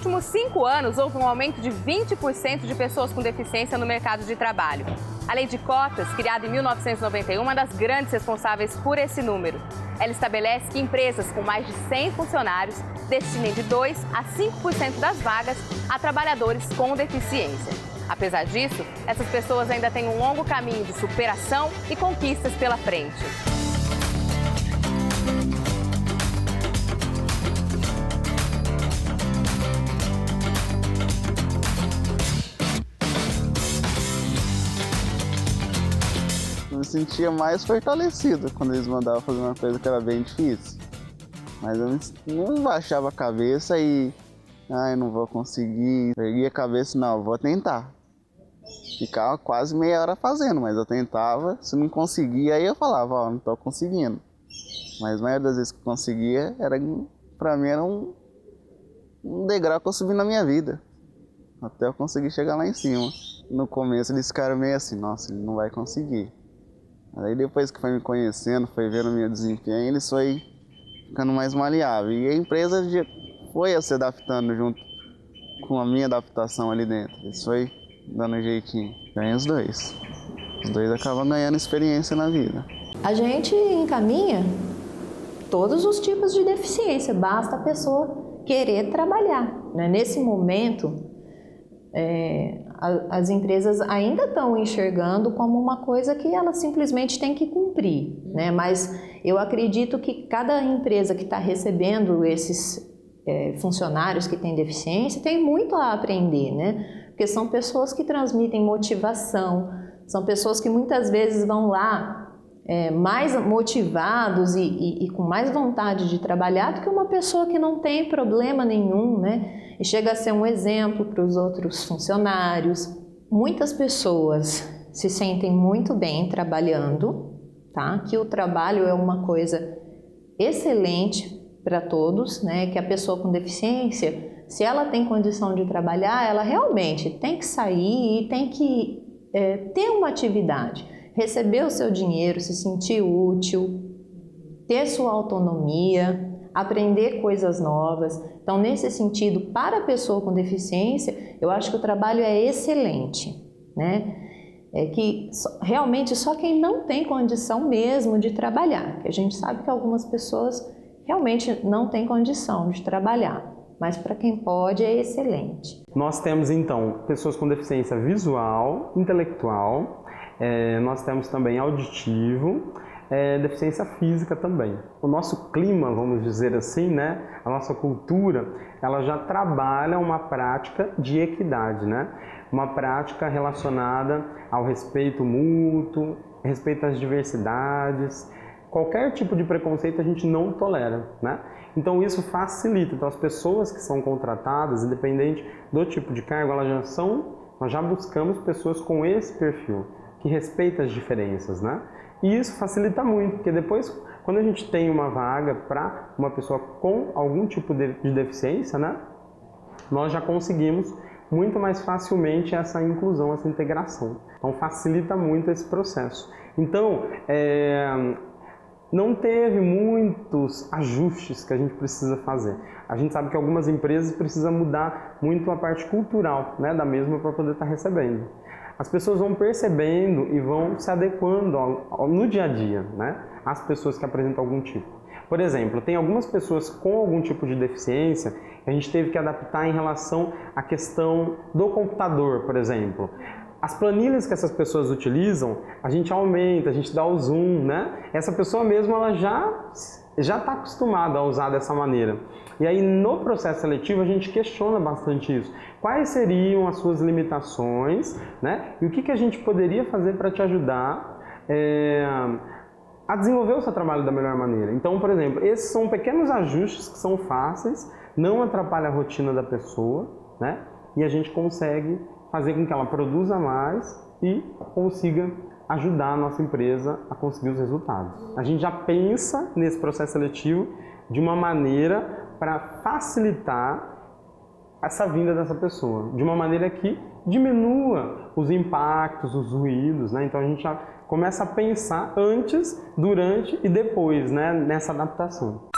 últimos 5 anos, houve um aumento de 20% de pessoas com deficiência no mercado de trabalho. A Lei de Cotas, criada em 1991, é uma das grandes responsáveis por esse número. Ela estabelece que empresas com mais de 100 funcionários destinem de 2% a 5% das vagas a trabalhadores com deficiência. Apesar disso, essas pessoas ainda têm um longo caminho de superação e conquistas pela frente. Eu me sentia mais fortalecido quando eles mandavam fazer uma coisa que era bem difícil. Mas eu não baixava a cabeça e... ai, não vou conseguir. Erguia a cabeça, não, vou tentar. Ficava quase meia hora fazendo, mas eu tentava. Se não conseguia, aí eu falava, ó, não tô conseguindo. Mas a maioria das vezes que eu conseguia, pra mim era um degrau que eu subi na minha vida. Até eu conseguir chegar lá em cima. No começo eles ficaram meio assim, nossa, ele não vai conseguir. Aí depois que foi me conhecendo, foi vendo o meu desempenho, eles foi ficando mais maleável. E a empresa foi se adaptando junto com a minha adaptação ali dentro. Eles foi dando um jeitinho. Ganha os dois. Os dois acabam ganhando experiência na vida. A gente encaminha todos os tipos de deficiência, basta a pessoa querer trabalhar, né? Nesse momento, as empresas ainda estão enxergando como uma coisa que ela simplesmente tem que cumprir, né? Mas eu acredito que cada empresa que está recebendo esses funcionários que têm deficiência tem muito a aprender, né? Porque são pessoas que transmitem motivação, são pessoas que muitas vezes vão lá mais motivados e com mais vontade de trabalhar do que uma pessoa que não tem problema nenhum, né? E chega a ser um exemplo para os outros funcionários. Muitas pessoas se sentem muito bem trabalhando, tá? Que o trabalho é uma coisa excelente para todos, né? Que a pessoa com deficiência, se ela tem condição de trabalhar, ela realmente tem que sair e tem que ter uma atividade, receber o seu dinheiro, se sentir útil, ter sua autonomia, aprender coisas novas. Então, nesse sentido, para a pessoa com deficiência, eu acho que o trabalho é excelente, né? Que realmente só quem não tem condição mesmo de trabalhar, que a gente sabe que algumas pessoas realmente não têm condição de trabalhar, mas para quem pode é excelente. Nós temos então pessoas com deficiência visual, intelectual, nós temos também auditivo, deficiência física também. O nosso clima, vamos dizer assim, né? A nossa cultura, ela já trabalha uma prática de equidade, né? Uma prática relacionada ao respeito mútuo, respeito às diversidades. Qualquer tipo de preconceito a gente não tolera, né? Então isso facilita. Então as pessoas que são contratadas, independente do tipo de cargo, nós já buscamos pessoas com esse perfil, que respeita as diferenças, né? E isso facilita muito, porque depois, quando a gente tem uma vaga para uma pessoa com algum tipo de deficiência, né? Nós já conseguimos muito mais facilmente essa inclusão, essa integração. Então facilita muito esse processo. Então, não teve muitos ajustes que a gente precisa fazer. A gente sabe que algumas empresas precisam mudar muito a parte cultural, né, da mesma para poder estar recebendo. As pessoas vão percebendo e vão se adequando no dia a dia, né, às pessoas que apresentam algum tipo. Por exemplo, tem algumas pessoas com algum tipo de deficiência que a gente teve que adaptar em relação à questão do computador, por exemplo. As planilhas que essas pessoas utilizam, a gente aumenta, a gente dá o zoom, né? Essa pessoa mesmo, ela já está acostumada a usar dessa maneira. E aí, no processo seletivo, a gente questiona bastante isso. Quais seriam as suas limitações, né? E o que a gente poderia fazer para te ajudar a desenvolver o seu trabalho da melhor maneira? Então, por exemplo, esses são pequenos ajustes que são fáceis, não atrapalham a rotina da pessoa, né? E a gente consegue fazer com que ela produza mais e consiga ajudar a nossa empresa a conseguir os resultados. A gente já pensa nesse processo seletivo de uma maneira para facilitar essa vinda dessa pessoa, de uma maneira que diminua os impactos, os ruídos, né? Então a gente já começa a pensar antes, durante e depois, né, nessa adaptação.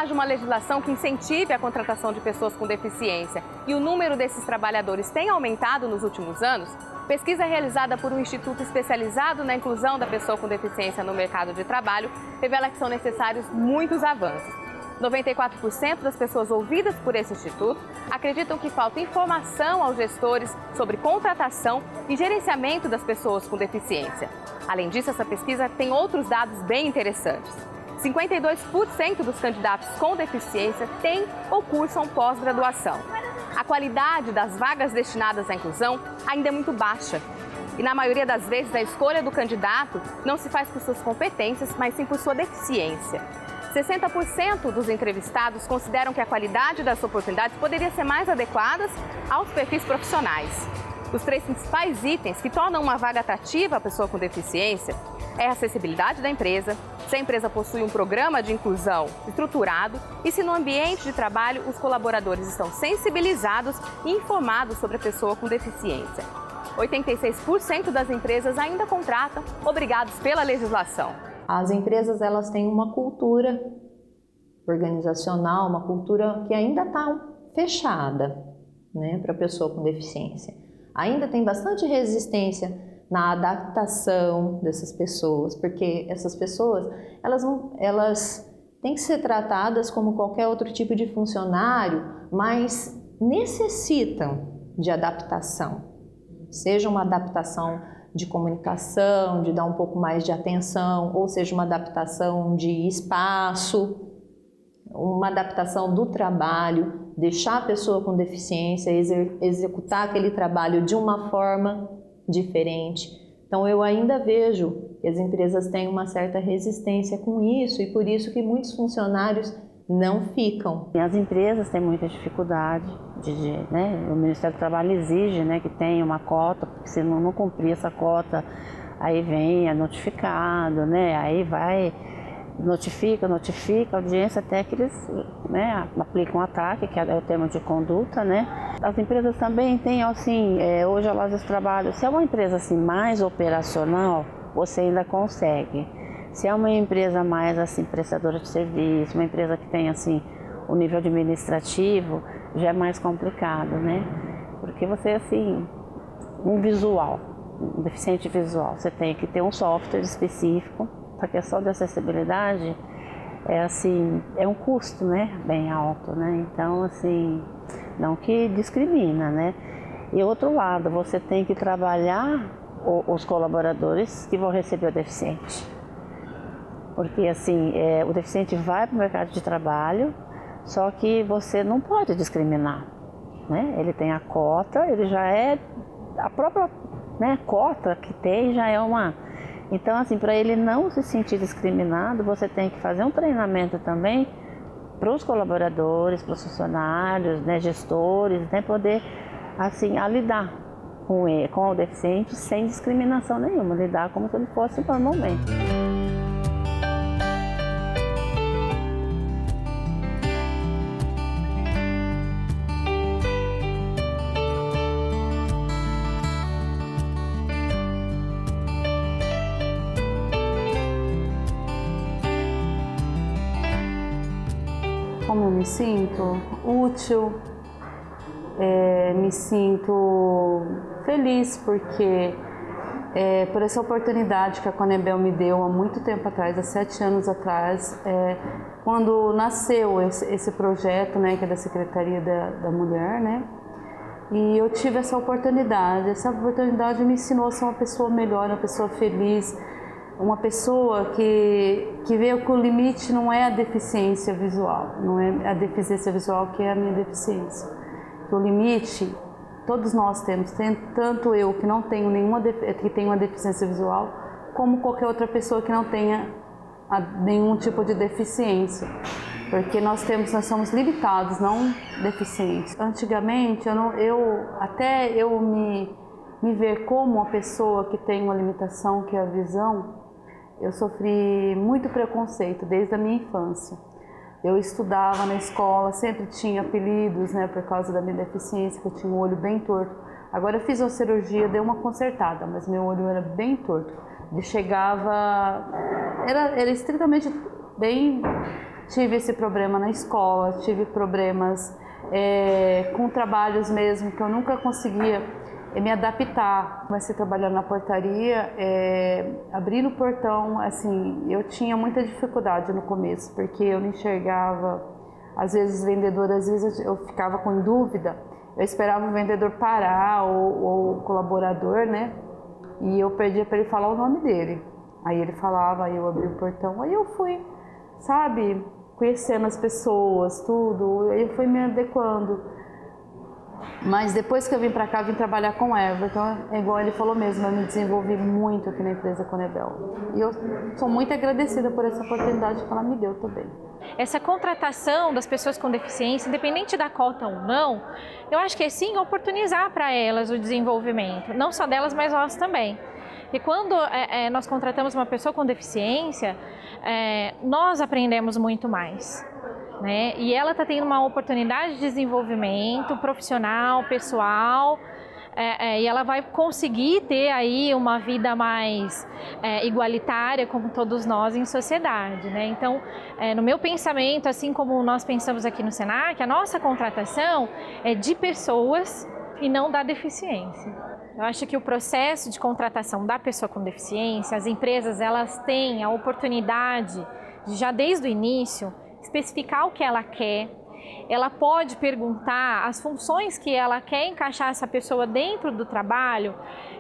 haja uma legislação que incentive a contratação de pessoas com deficiência e o número desses trabalhadores tem aumentado nos últimos anos, pesquisa realizada por um instituto especializado na inclusão da pessoa com deficiência no mercado de trabalho revela que são necessários muitos avanços. 94% das pessoas ouvidas por esse instituto acreditam que falta informação aos gestores sobre contratação e gerenciamento das pessoas com deficiência. Além disso, essa pesquisa tem outros dados bem interessantes. 52% dos candidatos com deficiência têm ou cursam pós-graduação. A qualidade das vagas destinadas à inclusão ainda é muito baixa. E na maioria das vezes a escolha do candidato não se faz por suas competências, mas sim por sua deficiência. 60% dos entrevistados consideram que a qualidade das oportunidades poderia ser mais adequadas aos perfis profissionais. Os 3 principais itens que tornam uma vaga atrativa à pessoa com deficiência é a acessibilidade da empresa, se a empresa possui um programa de inclusão estruturado e se no ambiente de trabalho os colaboradores estão sensibilizados e informados sobre a pessoa com deficiência. 86% das empresas ainda contratam obrigados pela legislação. As empresas elas têm uma cultura organizacional, uma cultura que ainda está fechada, né, para a pessoa com deficiência. Ainda tem bastante resistência na adaptação dessas pessoas, porque essas pessoas elas têm que ser tratadas como qualquer outro tipo de funcionário, mas necessitam de adaptação, seja uma adaptação de comunicação, de dar um pouco mais de atenção, ou seja, uma adaptação de espaço, uma adaptação do trabalho, deixar a pessoa com deficiência executar aquele trabalho de uma forma diferente. Então eu ainda vejo que as empresas têm uma certa resistência com isso e por isso que muitos funcionários não ficam. As empresas têm muita dificuldade, o Ministério do Trabalho exige, que tenha uma cota, porque se não cumprir essa cota, aí vem é notificado, aí vai, notifica, a audiência até que eles aplicam um ataque, que é o termo de conduta. As empresas também têm, hoje elas trabalham, se é uma empresa mais operacional, você ainda consegue. Se é uma empresa mais prestadora de serviço, uma empresa que tem o nível administrativo, já é mais complicado, Porque você um visual, um deficiente visual, você tem que ter um software específico. A questão de acessibilidade é um custo, bem alto, Então não que discrimina, E outro lado, você tem que trabalhar os colaboradores que vão receber o deficiente. Porque o deficiente vai para o mercado de trabalho, só que você não pode discriminar, Ele tem a cota, ele já é, a própria cota que tem já é uma... Então, para ele não se sentir discriminado, você tem que fazer um treinamento também para os colaboradores, para os funcionários, gestores, poder, a lidar com o deficiente sem discriminação nenhuma, lidar como se ele fosse normalmente. Como eu me sinto? Útil, me sinto feliz porque por essa oportunidade que a Conebel me deu há muito tempo atrás, há 7 anos atrás, quando nasceu esse projeto, que é da Secretaria da Mulher, e eu tive essa oportunidade me ensinou a ser uma pessoa melhor, uma pessoa feliz, uma pessoa que vê que o limite não é a deficiência visual, não é a deficiência visual que é a minha deficiência. O limite, todos nós temos, tanto eu que não tenho que tenho uma deficiência visual, como qualquer outra pessoa que não tenha nenhum tipo de deficiência. Porque nós somos limitados, não deficientes. Antigamente, até eu me ver como uma pessoa que tem uma limitação, que é a visão, eu sofri muito preconceito desde a minha infância. Eu estudava na escola, sempre tinha apelidos, por causa da minha deficiência, que eu tinha um olho bem torto. Agora eu fiz uma cirurgia, dei uma consertada, mas meu olho era bem torto. Ele chegava, era estritamente bem tive esse problema na escola, tive problemas com trabalhos mesmo, que eu nunca conseguia me adaptar. Comecei a trabalhar na portaria, abrindo o portão, assim, eu tinha muita dificuldade no começo, porque eu não enxergava, às vezes vendedor, às vezes eu ficava com dúvida, eu esperava o vendedor parar, ou o colaborador, né, e eu perdia para ele falar o nome dele. Aí ele falava, aí eu abri o portão, aí eu fui, sabe, conhecendo as pessoas, tudo, aí eu fui me adequando. Mas depois que eu vim para cá, eu vim trabalhar com o Everton, é igual ele falou mesmo, eu me desenvolvi muito aqui na empresa Conebel. E eu sou muito agradecida por essa oportunidade que ela me deu também. Essa contratação das pessoas com deficiência, independente da cota ou não, eu acho que é sim oportunizar para elas o desenvolvimento, não só delas, mas nós também. E quando nós contratamos uma pessoa com deficiência, nós aprendemos muito mais. Né? E ela está tendo uma oportunidade de desenvolvimento profissional, pessoal, e ela vai conseguir ter aí uma vida mais igualitária, como todos nós em sociedade, né? Então, no meu pensamento, assim como nós pensamos aqui no Senac, a nossa contratação é de pessoas e não da deficiência. Eu acho que o processo de contratação da pessoa com deficiência, as empresas elas têm a oportunidade de, já desde o início, especificar o que ela quer, ela pode perguntar as funções que ela quer encaixar essa pessoa dentro do trabalho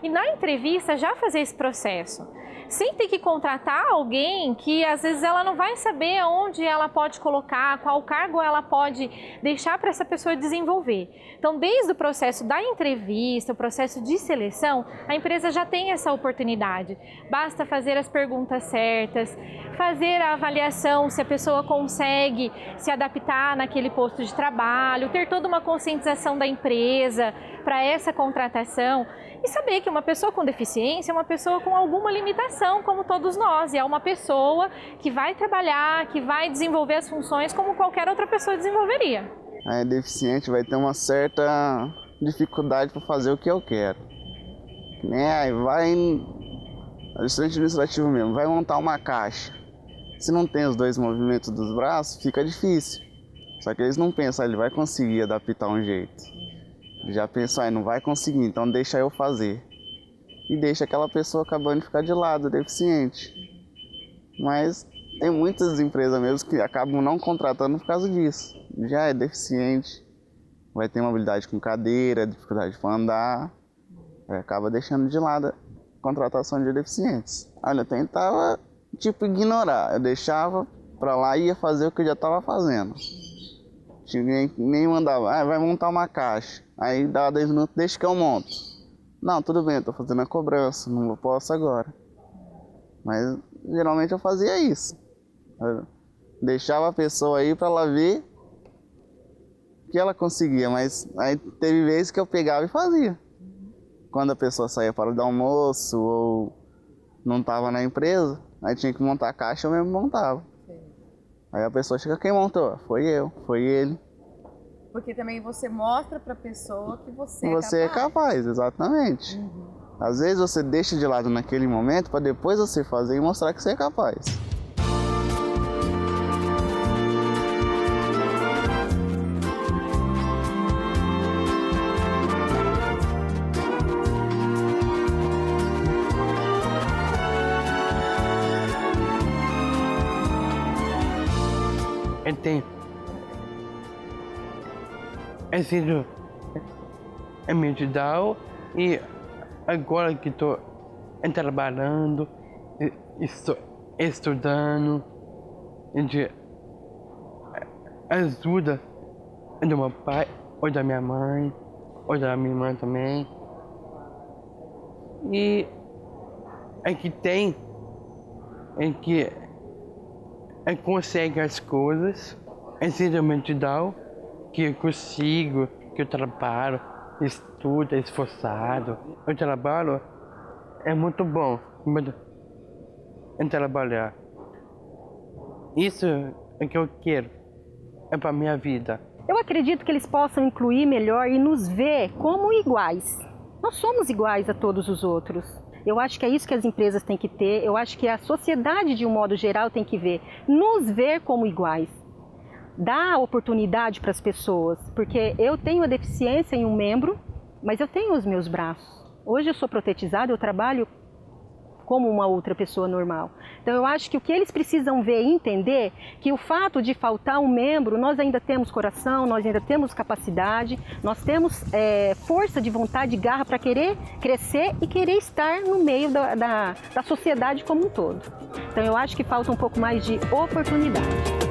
e na entrevista já fazer esse processo, sem ter que contratar alguém que às vezes ela não vai saber onde ela pode colocar, qual cargo ela pode deixar para essa pessoa desenvolver. Então, desde o processo da entrevista, o processo de seleção, a empresa já tem essa oportunidade. Basta fazer as perguntas certas, fazer a avaliação se a pessoa consegue se adaptar naquele posto de trabalho, ter toda uma conscientização da empresa para essa contratação e saber que uma pessoa com deficiência é uma pessoa com alguma limitação, como todos nós, e é uma pessoa que vai trabalhar, que vai desenvolver as funções como qualquer outra pessoa desenvolveria. A deficiente vai ter uma certa dificuldade para fazer o que eu quero. Aí vai, assistente administrativo mesmo, vai montar uma caixa. Se não tem os dois movimentos dos braços, fica difícil. Só que eles não pensam, ele vai conseguir adaptar um jeito. Já pensam, não vai conseguir, então deixa eu fazer. E deixa aquela pessoa acabando de ficar de lado, deficiente. Mas tem muitas empresas mesmo que acabam não contratando por causa disso. Já é deficiente, vai ter mobilidade com cadeira, dificuldade para andar, acaba deixando de lado a contratação de deficientes. Olha, eu tentava, ignorar. Eu deixava para lá e ia fazer o que eu já estava fazendo. Nem mandava, vai montar uma caixa. Aí dava 10 minutos, deixa que eu monto. Não, tudo bem, estou fazendo a cobrança, não posso agora. Mas geralmente eu fazia isso. Eu deixava a pessoa aí para ela ver que ela conseguia, mas aí teve vezes que eu pegava e fazia. Quando a pessoa saía para o almoço ou não estava na empresa, aí tinha que montar a caixa, eu mesmo montava. Aí a pessoa chega, quem montou? Foi eu, foi ele. Porque também você mostra para a pessoa que você é capaz, exatamente. Às vezes você deixa de lado naquele momento para depois você fazer e mostrar que você é capaz. Eu tenho sido digital e agora que estou trabalhando, estou estudando, de ajuda do meu pai, ou da minha mãe, ou da minha irmã também. E que consegue as coisas, digital, que eu consigo, que eu trabalho, estudo, esforçado. O trabalho é muito bom, em trabalhar. Isso é que eu quero, é para minha vida. Eu acredito que eles possam incluir melhor e nos ver como iguais. Nós somos iguais a todos os outros. Eu acho que é isso que as empresas têm que ter, eu acho que a sociedade, de um modo geral, tem que nos ver como iguais. Dar oportunidade para as pessoas, porque eu tenho a deficiência em um membro, mas eu tenho os meus braços. Hoje eu sou protetizada, eu trabalho como uma outra pessoa normal. Então eu acho que o que eles precisam ver e entender que o fato de faltar um membro, nós ainda temos coração, nós ainda temos capacidade, nós temos força de vontade, garra para querer crescer e querer estar no meio da sociedade como um todo. Então eu acho que falta um pouco mais de oportunidade.